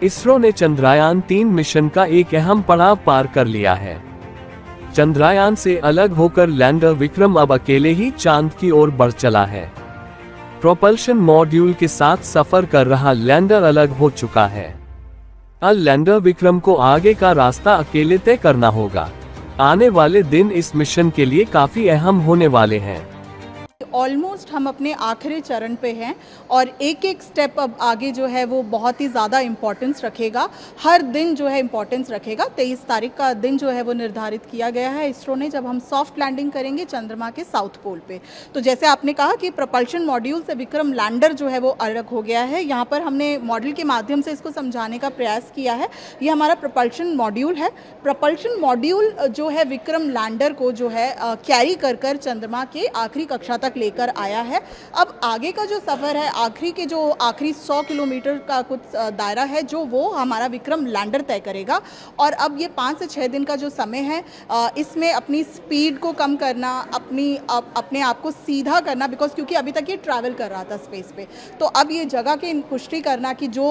इसरो ने चंद्रयान-3 मिशन का एक अहम पड़ाव पार कर लिया है। चंद्रयान से अलग होकर लैंडर विक्रम अब अकेले ही चांद की ओर बढ़ चला है। प्रोपल्शन मॉड्यूल के साथ सफर कर रहा लैंडर अलग हो चुका है। अब लैंडर विक्रम को आगे का रास्ता अकेले तय करना होगा। आने वाले दिन इस मिशन के लिए काफी अहम होने वाले हैं। ऑलमोस्ट हम अपने आखिरी चरण पे हैं और एक एक स्टेप अब आगे जो है वो बहुत ही ज़्यादा इम्पोर्टेंस रखेगा। हर दिन जो है इम्पोर्टेंस रखेगा। 23 तारीख का दिन जो है वो निर्धारित किया गया है इसरो ने, जब हम सॉफ्ट लैंडिंग करेंगे चंद्रमा के साउथ पोल पे। तो जैसे आपने कहा कि प्रपल्शन मॉड्यूल से विक्रम लैंडर जो है वो अलग हो गया है। यहाँ पर हमने मॉडल के माध्यम से इसको समझाने का प्रयास किया है। ये हमारा प्रपल्शन मॉड्यूल है। प्रपल्शन मॉड्यूल जो है विक्रम लैंडर को जो है कैरी कर कर चंद्रमा के आखिरी कक्षा तक लेकर आया है। अब आगे का जो सफ़र है, आखिरी 100 किलोमीटर का कुछ दायरा है जो वो हमारा विक्रम लैंडर तय करेगा। और अब ये 5 से 6 दिन का जो समय है, इसमें अपनी स्पीड को कम करना, अपने आप को सीधा करना, क्योंकि अभी तक ये ट्रैवल कर रहा था स्पेस पे। तो अब ये जगह की पुष्टि करना कि जो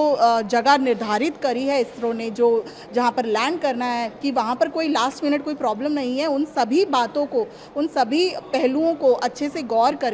जगह निर्धारित करी है इसरो ने, जो जहाँ पर लैंड करना है, कि वहाँ पर कोई लास्ट मिनट कोई प्रॉब्लम नहीं है। उन सभी बातों को, उन सभी पहलुओं को अच्छे से गौर कर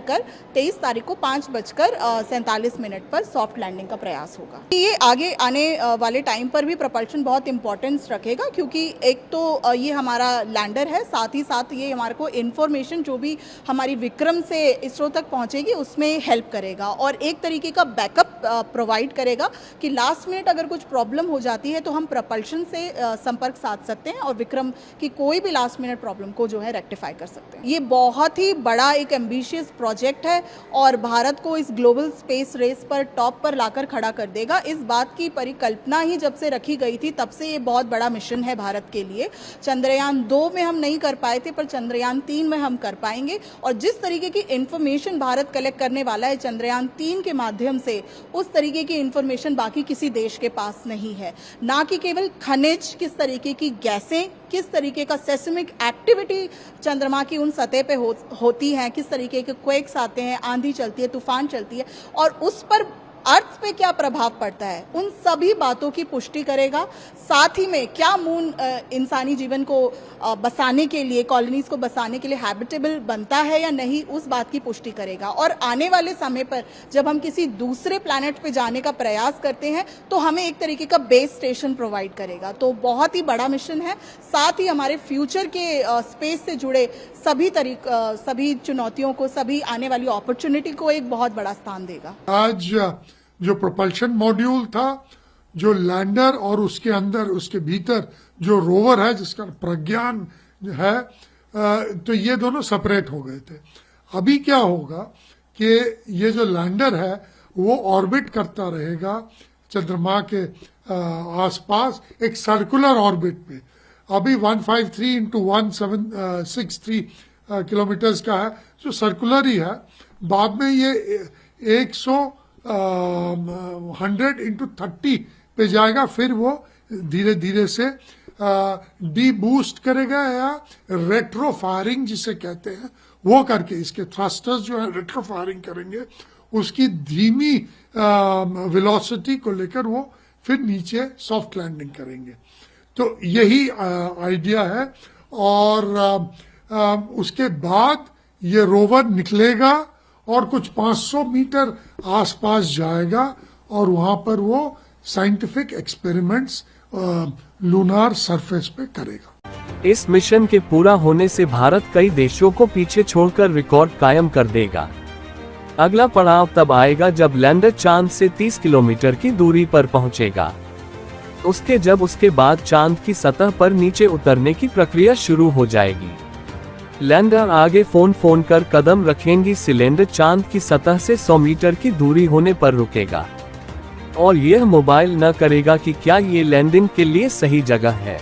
23 तारीख को 5:47 पर सॉफ्ट लैंडिंग का प्रयास होगा। ये आगे आने वाले टाइम पर भी प्रपल्शन बहुत इंपॉर्टेंस रखेगा, क्योंकि एक तो ये हमारा लैंडर है, साथ ही साथ ये हमारे को इन्फॉर्मेशन जो भी हमारी विक्रम से इसरो तक पहुंचेगी उसमें हेल्प करेगा और एक तरीके का बैकअप प्रोवाइड करेगा कि लास्ट मिनट अगर कुछ प्रॉब्लम हो जाती है तो हम प्रपल्शन से संपर्क साध सकते हैं और विक्रम की कोई भी लास्ट मिनट प्रॉब्लम को जो है रेक्टिफाई कर सकते हैं। ये बहुत ही बड़ा एक एम्बिशियस प्रोजेक्ट है और भारत को इस ग्लोबल स्पेस रेस पर टॉप पर लाकर खड़ा कर देगा। इस बात की परिकल्पना ही जब से रखी गई थी तब से ये बहुत बड़ा मिशन है भारत के लिए। चंद्रयान 2 में हम नहीं कर पाए थे, पर चंद्रयान 3 में हम कर पाएंगे। और जिस तरीके की इंफॉर्मेशन भारत कलेक्ट करने वाला है चंद्रयान 3 के माध्यम से, उस तरीके की इंफॉर्मेशन बाकी किसी देश के पास नहीं है। ना कि केवल खनिज, किस तरीके की गैसें, किस तरीके का सेस्मिक एक्टिविटी चंद्रमा की उन सतह पे होती हैं, किस तरीके के क्वेक्स आते हैं, आंधी चलती है, तूफान चलती है और उस पर अर्थ पे क्या प्रभाव पड़ता है, उन सभी बातों की पुष्टि करेगा। साथ ही में क्या मून इंसानी जीवन को बसाने के लिए, कॉलोनीज को बसाने के लिए हैबिटेबल बनता है या नहीं, उस बात की पुष्टि करेगा। और आने वाले समय पर जब हम किसी दूसरे प्लैनेट पे जाने का प्रयास करते हैं तो हमें एक तरीके का बेस स्टेशन प्रोवाइड करेगा। तो बहुत ही बड़ा मिशन है। साथ ही हमारे फ्यूचर के स्पेस से जुड़े सभी चुनौतियों को, सभी आने वाली अपॉर्चुनिटी को एक बहुत बड़ा स्थान देगा। आज जो प्रोपल्शन मॉड्यूल था, जो लैंडर और उसके अंदर, उसके भीतर जो रोवर है जिसका प्रज्ञान है, तो ये दोनों सेपरेट हो गए थे। अभी क्या होगा कि ये जो लैंडर है वो ऑर्बिट करता रहेगा चंद्रमा के आसपास एक सर्कुलर ऑर्बिट पे। अभी 153 × 1763 किलोमीटर्स का है, जो सर्कुलर ही है। बाद में ये 100 × 30 पे जाएगा, फिर वो धीरे धीरे से डी बूस्ट करेगा या रेट्रो फायरिंग जिसे कहते हैं वो करके, इसके थ्रस्टर्स जो है रेट्रो फायरिंग करेंगे, उसकी धीमी वेलोसिटी को लेकर वो फिर नीचे सॉफ्ट लैंडिंग करेंगे। तो यही आइडिया है। और उसके बाद ये रोवर निकलेगा और कुछ 500 मीटर आसपास जाएगा और वहां पर वो साइंटिफिक एक्सपेरिमेंट्स लूनार सरफेस पे करेगा। इस मिशन के पूरा होने से भारत कई देशों को पीछे छोड़कर रिकॉर्ड कायम कर देगा। अगला पड़ाव तब आएगा जब लैंडर चांद से 30 किलोमीटर की दूरी पर पहुंचेगा। उसके बाद चांद की सतह पर नीचे उतरने की प्रक्रिया शुरू हो जाएगी। लैंडर आगे फोन कर कदम रखेंगी, सिलेंडर चांद की सतह से 100 मीटर की दूरी होने पर रुकेगा और यह मोबाइल न करेगा कि क्या ये लैंडिंग के लिए सही जगह है।